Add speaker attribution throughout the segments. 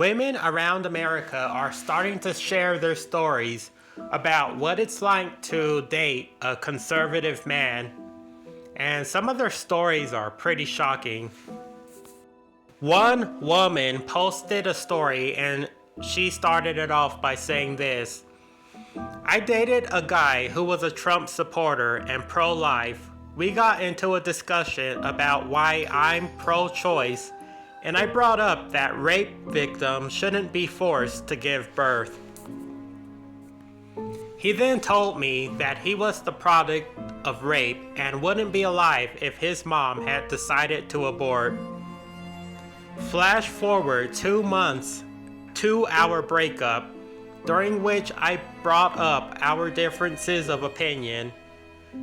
Speaker 1: Women around America are starting to share their stories about what it's like to date a conservative man, and some of their stories are pretty shocking. One woman posted a story and she started it off by saying this: I dated a guy who was a Trump supporter and pro-life. We got into a discussion about why I'm pro-choice, and I brought up that rape victims shouldn't be forced to give birth. He then told me that he was the product of rape and wouldn't be alive if his mom had decided to abort. Flash forward 2 months to our breakup, during which I brought up our differences of opinion.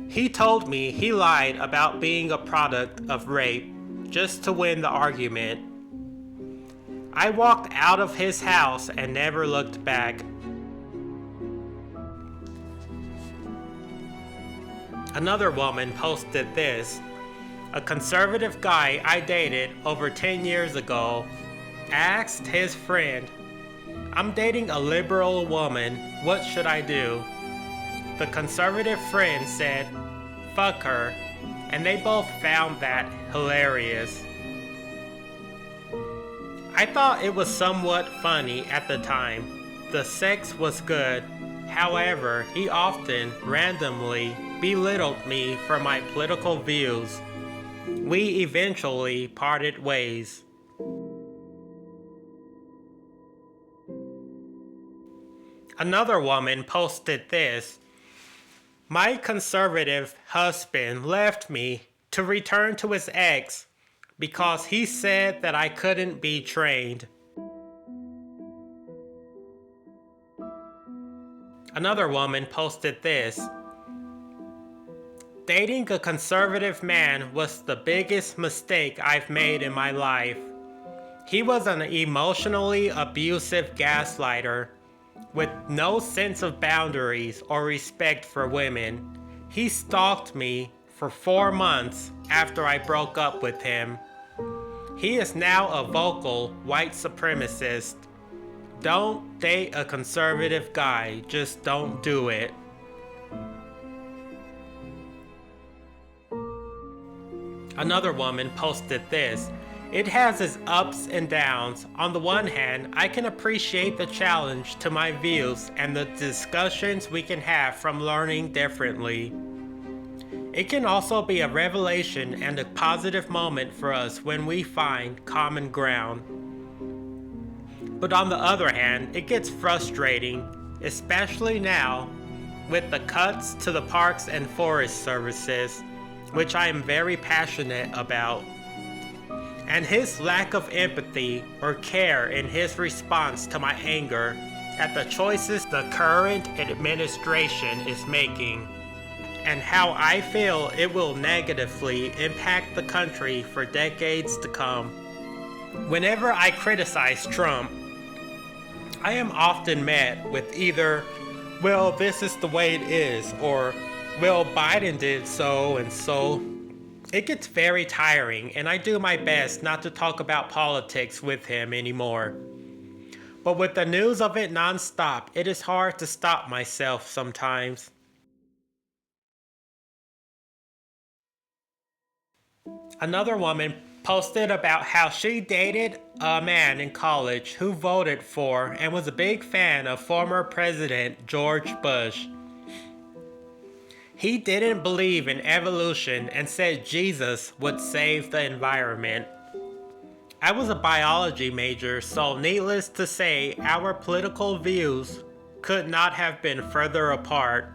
Speaker 1: He told me he lied about being a product of rape just to win the argument. I walked out of his house and never looked back. Another woman posted this: a conservative guy I dated over 10 years ago asked his friend, I'm dating a liberal woman, what should I do? The conservative friend said, fuck her, and they both found that hilarious. I thought it was somewhat funny at the time. The sex was good. However, he often randomly belittled me for my political views. We eventually parted ways. Another woman posted this: my conservative husband left me to return to his ex because he said that I couldn't be trained. Another woman posted this: dating a conservative man was the biggest mistake I've made in my life. He was an emotionally abusive gaslighter with no sense of boundaries or respect for women. He stalked me for 4 months after I broke up with him. He is now a vocal white supremacist. Don't date a conservative guy, just don't do it. Another woman posted this: it has its ups and downs. On the one hand, I can appreciate the challenge to my views and the discussions we can have from learning differently. It can also be a revelation and a positive moment for us when we find common ground. But on the other hand, it gets frustrating, especially now with the cuts to the parks and forest services, which I am very passionate about, and his lack of empathy or care in his response to my anger at the choices the current administration is making, and how I feel it will negatively impact the country for decades to come. Whenever I criticize Trump, I am often met with either, well, this is the way it is, or, well, Biden did so and so. It gets very tiring, and I do my best not to talk about politics with him anymore. But with the news of it nonstop, it is hard to stop myself sometimes. Another woman posted about how she dated a man in college who voted for and was a big fan of former President George Bush. He didn't believe in evolution and said Jesus would save the environment. I was a biology major, so needless to say, our political views could not have been further apart.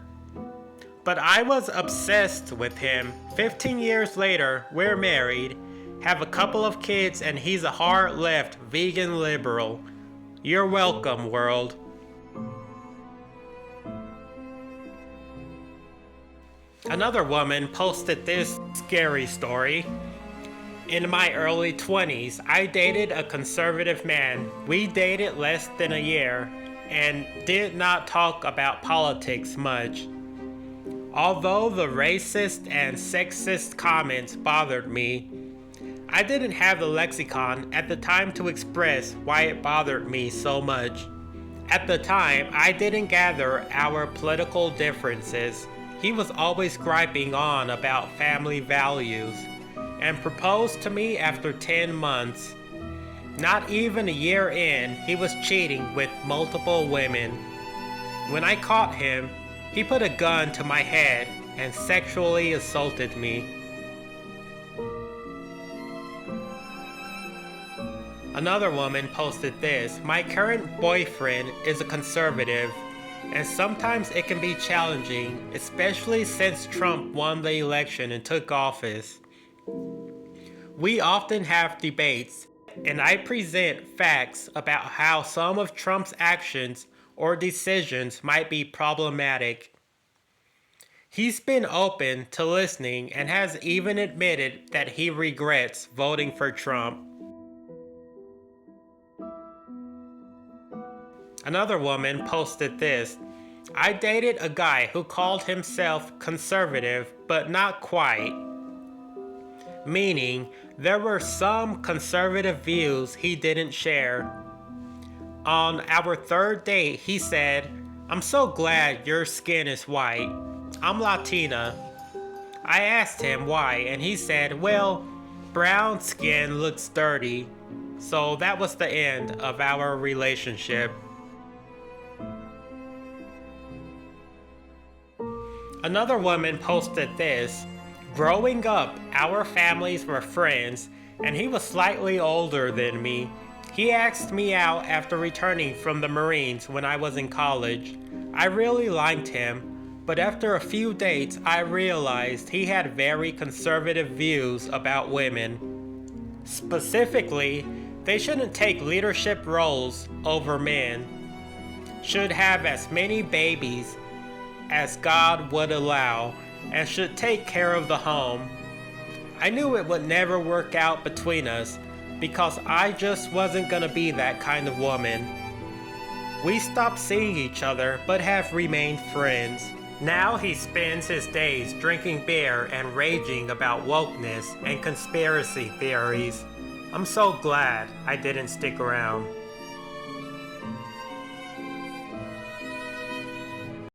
Speaker 1: But I was obsessed with him. 15 years later, we're married, have a couple of kids, and he's a hard left vegan liberal. You're welcome, world. Another woman posted this scary story. In my early 20s, I dated a conservative man. We dated less than a year and did not talk about politics much. Although the racist and sexist comments bothered me, I didn't have the lexicon at the time to express why it bothered me so much. At the time, I didn't gather our political differences. He was always griping on about family values and proposed to me after 10 months. Not even a year in, he was cheating with multiple women. When I caught him, he put a gun to my head and sexually assaulted me. Another woman posted this: "My current boyfriend is a conservative, and sometimes it can be challenging, especially since Trump won the election and took office. We often have debates, and I present facts about how some of Trump's actions or decisions might be problematic. He's been open to listening and has even admitted that he regrets voting for Trump." Another woman posted this: "I dated a guy who called himself conservative, but not quite. Meaning, there were some conservative views he didn't share. On our third date, he said, 'I'm so glad your skin is white. I'm Latina.' I asked him why, and he said, 'Well, brown skin looks dirty.' So that was the end of our relationship." Another woman posted this: "Growing up, our families were friends, and he was slightly older than me. He asked me out after returning from the Marines when I was in college. I really liked him, but after a few dates, I realized he had very conservative views about women. Specifically, they shouldn't take leadership roles over men, should have as many babies as God would allow, and should take care of the home. I knew it would never work out between us because I just wasn't gonna be that kind of woman. We stopped seeing each other but have remained friends. Now he spends his days drinking beer and raging about wokeness and conspiracy theories. I'm so glad I didn't stick around."